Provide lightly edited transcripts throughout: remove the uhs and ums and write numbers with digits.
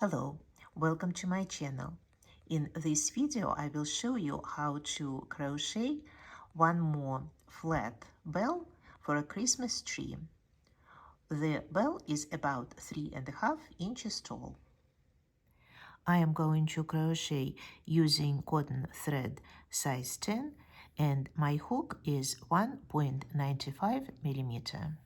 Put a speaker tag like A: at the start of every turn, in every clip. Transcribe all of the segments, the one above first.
A: Hello, welcome to my channel. In this video I will show you how to crochet one more flat bell for a Christmas tree. The bell is about 3.5 inches tall. I am going to crochet using cotton thread size 10 and my hook is 1.95 millimeter.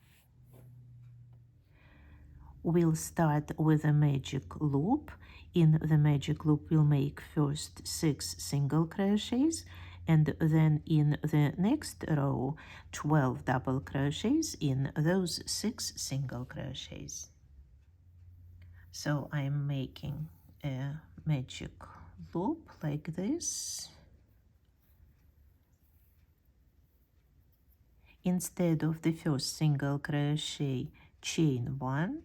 A: We'll start with a magic loop. In the magic loop, we'll make first 6 single crochets, and then in the next row, 12 double crochets in those 6 single crochets. So I'm making a magic loop like this. Instead of the first single crochet, chain 1,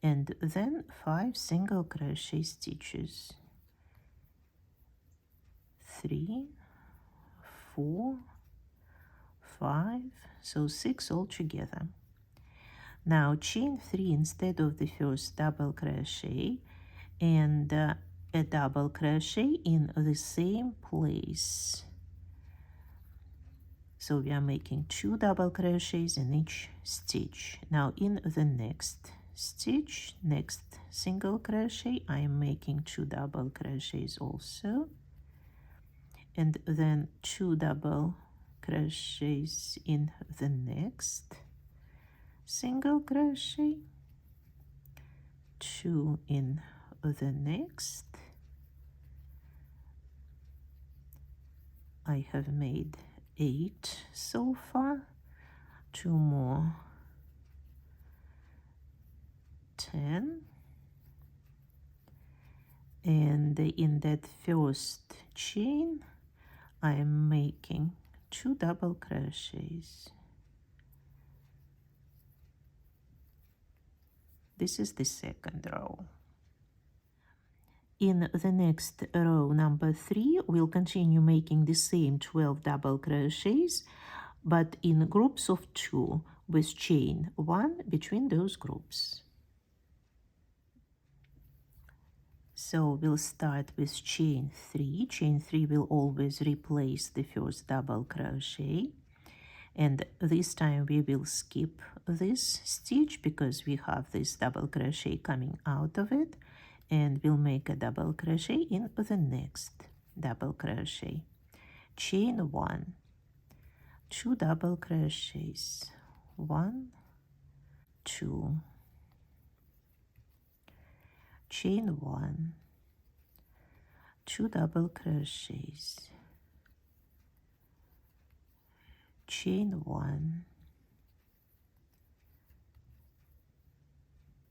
A: and then 5 single crochet stitches. 3, 4, 5, so 6 altogether. Now chain 3 instead of the first double crochet and a double crochet in the same place. So we are making 2 double crochets in each stitch. Now in the next stitch, next single crochet, I am making 2 double crochets also, and then 2 double crochets in the next single crochet, 2 in the next. I have made 8 so far, 2 more, 10, and in that first chain I am making 2 double crochets. This is the second row. In the next row, number 3, we'll continue making the same 12 double crochets, but in groups of 2 with chain 1 between those groups. So we'll start with chain 3. Chain 3 will always replace the first double crochet. And this time we will skip this stitch because we have this double crochet coming out of it, and we'll make a double crochet in the next double crochet. Chain 1, 2 double crochets, 1, 2, chain 1, 2 double crochets, chain 1,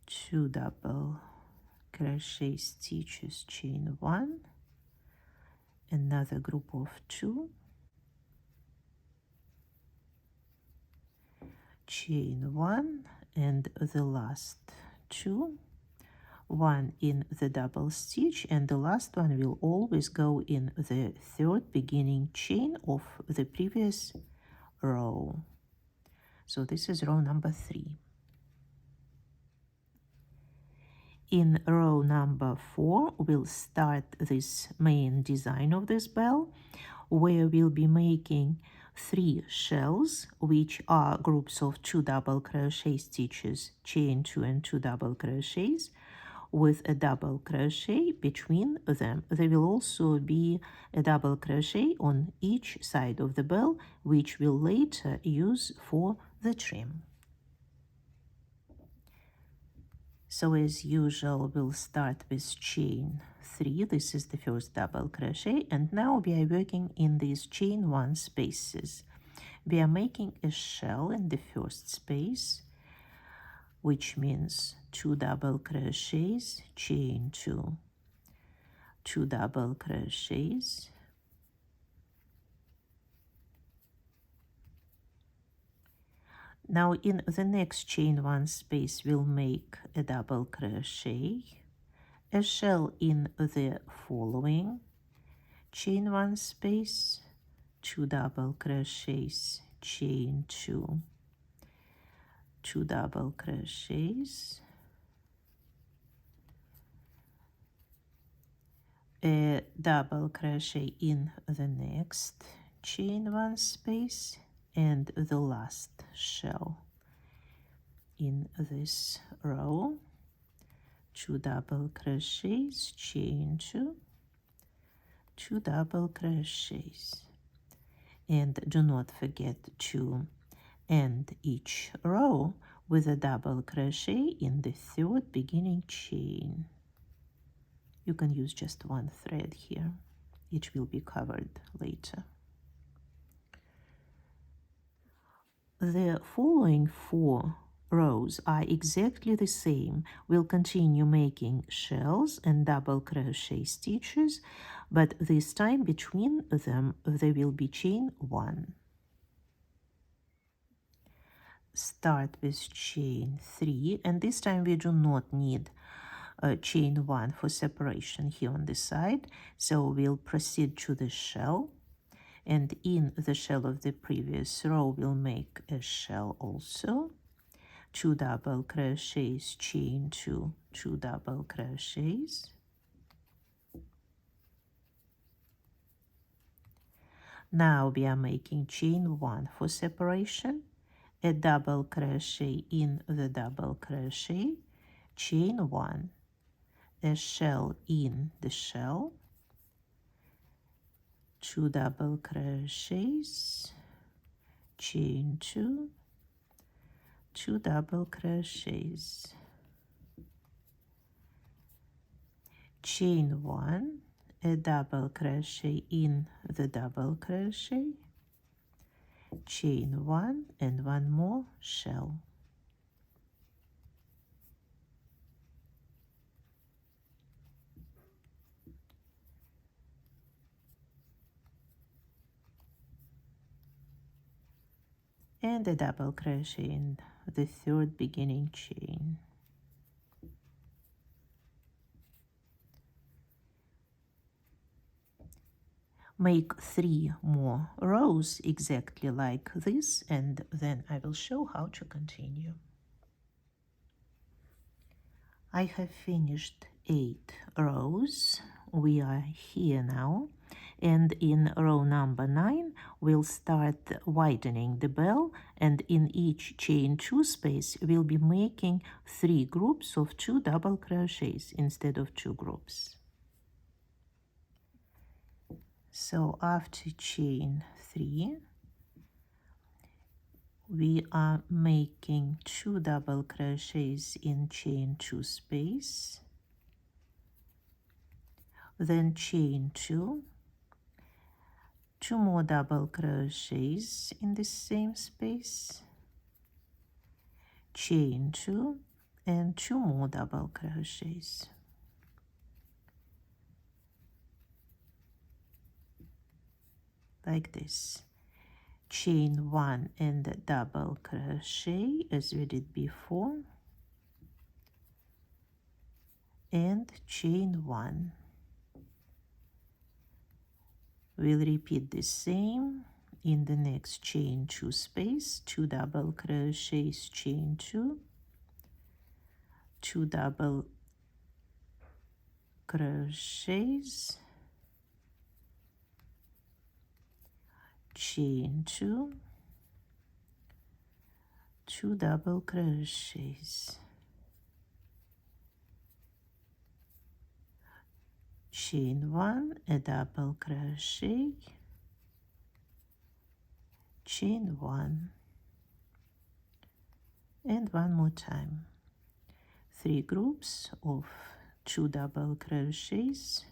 A: 2 double crochet stitches, chain 1, another group of 2, chain 1, and the last 2, 1 in the double stitch, and the last one will always go in the third beginning chain of the previous row. So this is row number 3. In row number 4, we'll start this main design of this bell, where we'll be making 3 shells, which are groups of 2 double crochet stitches, chain 2 and 2 double crochets, with a double crochet between them. There will also be a double crochet on each side of the bell, which we'll later use for the trim. So as usual, we'll start with chain 3. This is the first double crochet, and now we are working in these chain 1 spaces. We are making a shell in the first space, which means 2 double crochets, chain 2, 2 double crochets, now in the next chain 1 space we'll make a double crochet, a shell in the following chain 1 space, 2 double crochets, chain 2, 2 double crochets, a double crochet in the next chain 1 space and the last shell in this row, 2 double crochets, chain 2, 2 double crochets, and do not forget to end each row with a double crochet in the 3rd beginning chain. You can use just 1 thread here. Each will be covered later. The following 4 rows are exactly the same. We'll continue making shells and double crochet stitches, but this time between them there will be chain 1. Start with chain 3, and this time we do not need chain 1 for separation here on the side, so we'll proceed to the shell, and in the shell of the previous row we'll make a shell also, 2 double crochets, chain 2, 2 double crochets, now we are making chain 1 for separation, a double crochet in the double crochet, chain 1, a shell in the shell, 2 double crochets, chain 2, 2 double crochets, chain 1, a double crochet in the double crochet, chain 1, and 1 more shell. And a double crochet in the 3rd beginning chain. Make 3 more rows exactly like this, and then I will show how to continue. I have finished 8 rows. We are here now, and in row number 9 we'll start widening the bell, and in each chain 2 space we'll be making 3 groups of 2 double crochets instead of 2 groups. So after chain 3 we are making 2 double crochets in chain 2 space, then chain 2, 2 more double crochets in the same space, chain 2, and 2 more double crochets. Like this. Chain 1 and a double crochet as we did before, and chain 1. We'll repeat the same in the next chain 2 space, 2 double crochets, chain 2, 2 double crochets, chain 2, 2 double crochets, chain 1, a double crochet, chain 1, and 1 more time. 3 groups of 2 double crochets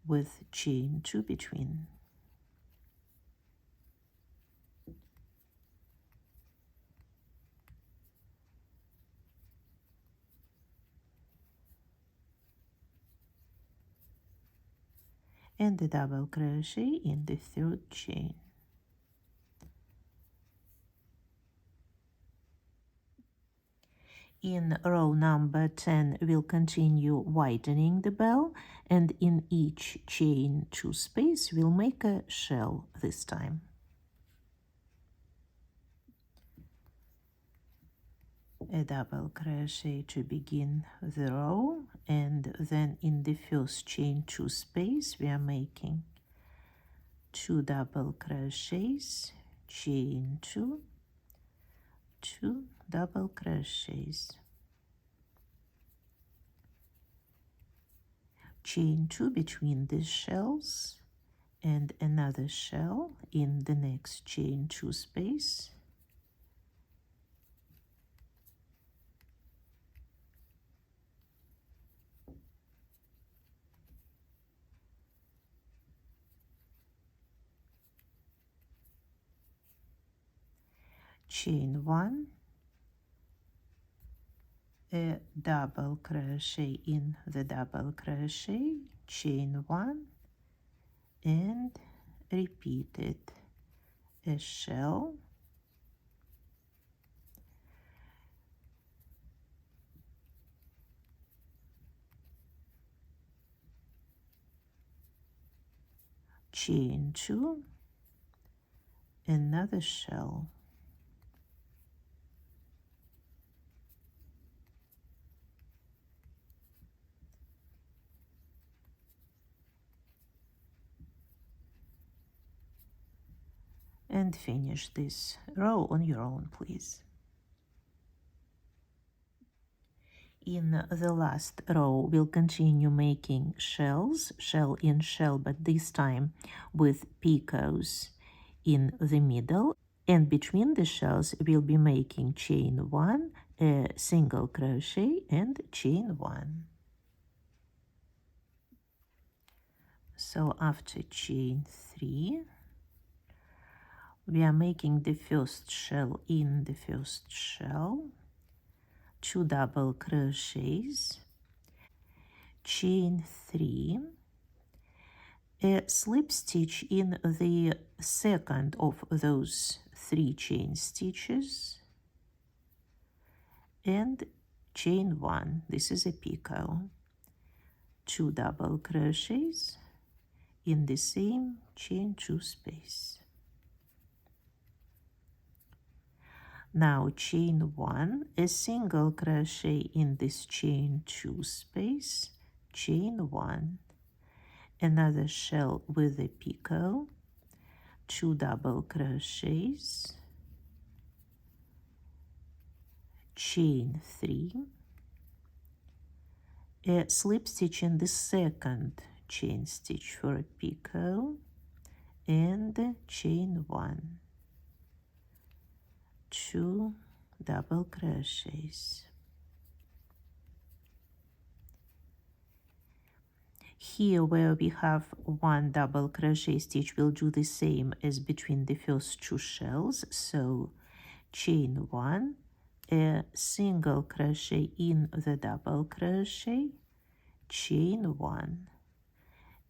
A: with chain 2 between. And the double crochet in the 3rd chain. In row number 10 we'll continue widening the bell, and in each chain 2 space we'll make a shell this time. a double crochet to begin the row, and then in the first chain 2 space we are making 2 double crochets, chain 2, 2 double crochets, chain 2 between the shells, and another shell in the next chain 2 space, chain 1, a double crochet in the double crochet, chain 1, and repeat it, a shell, chain 2, another shell, and finish this row on your own, please. In the last row, we'll continue making shells, shell in shell, but this time with picos in the middle. And between the shells, we'll be making chain 1, a single crochet, and chain 1. So after chain 3, we are making the first shell in the first shell, 2 double crochets, chain 3, a slip stitch in the second of those 3 chain stitches, and chain 1. This is a picot. 2 double crochets in the same chain 2 space. Now chain 1, a single crochet in this chain 2 space, chain 1, another shell with a picot, 2 double crochets, chain 3, a slip stitch in the second chain stitch for a picot, and chain 1, 2 double crochets. Here where we have 1 double crochet stitch, we'll do the same as between the first 2 shells. So chain 1, a single crochet in the double crochet, chain 1,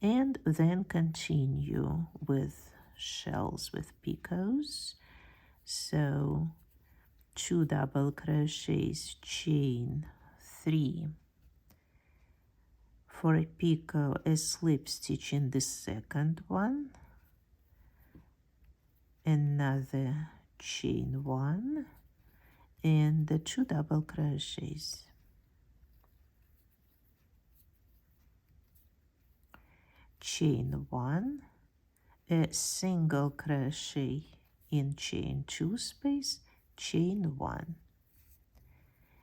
A: and then continue with shells with picots. So 2 double crochets, chain 3, for a picot, a slip stitch in the second one, another chain 1, and the 2 double crochets, chain 1, a single crochet in chain 2 space, chain 1,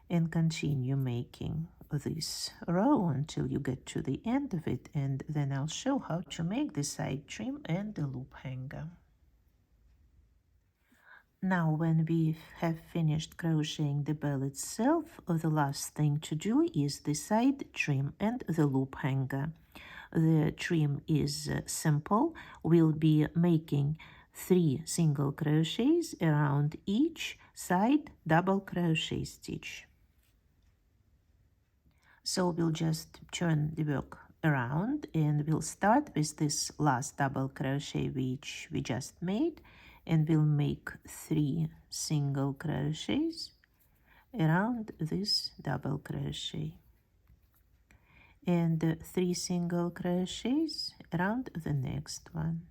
A: and continue making this row until you get to the end of it, and then I'll show how to make the side trim and the loop hanger. Now when we have finished crocheting the bell itself, the last thing to do is the side trim and the loop hanger. The trim is simple. We'll be making 3 single crochets around each side double crochet stitch. So we'll just turn the work around, and we'll start with this last double crochet which we just made, and we'll make 3 single crochets around this double crochet, and 3 single crochets around the next one,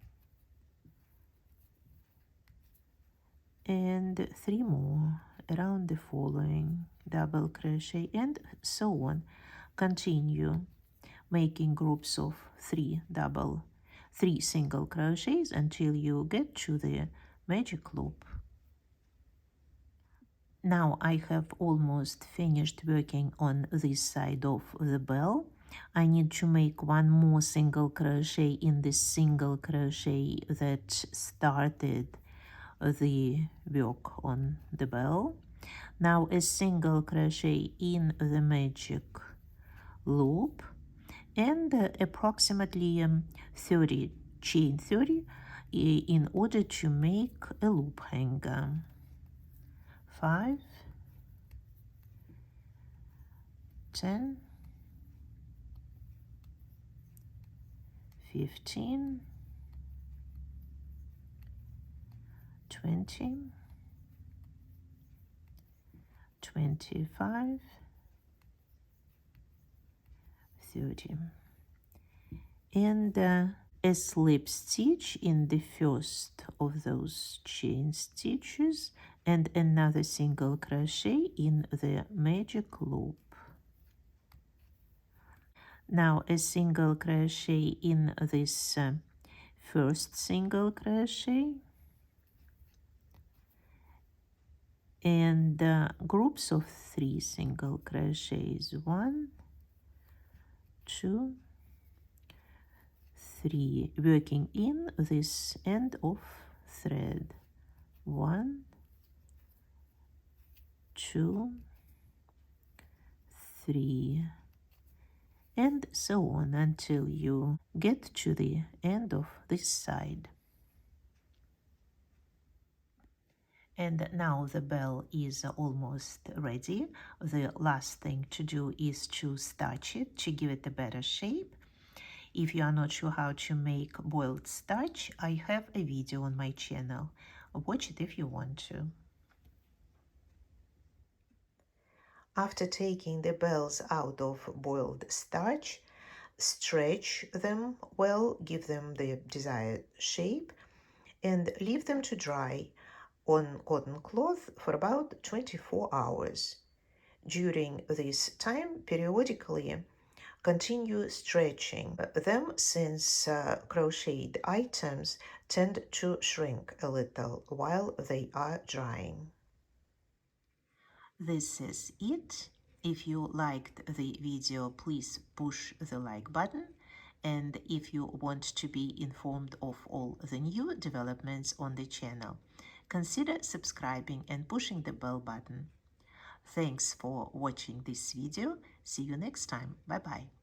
A: and 3 more around the following. double crochet, and so on. Continue making groups of three single crochets until you get to the magic loop. Now I have almost finished working on this side of the bell. I need to make one more single crochet in this single crochet that started the work on the bell. Now a single crochet in the magic loop and approximately 30 chain 30 in order to make a loop hanger. 5, 10, 15, 20, 25, 30, and a slip stitch in the first of those chain stitches and another single crochet in the magic loop. Now a single crochet in this first single crochet and groups of 3 single crochets, 1, 2, 3, working in this end of thread, 1, 2, 3, and so on until you get to the end of this side. And now the bell is almost ready. The last thing to do is to starch it to give it a better shape. If you are not sure how to make boiled starch, I have a video on my channel. Watch it if you want to. After taking the bells out of boiled starch, stretch them well, give them the desired shape, and leave them to dry on cotton cloth for about 24 hours. During this time, periodically continue stretching them since crocheted items tend to shrink a little while they are drying. This is it. If you liked the video, please push the like button. And if you want to be informed of all the new developments on the channel, consider subscribing and pushing the bell button. Thanks for watching this video. See you next time. Bye-bye.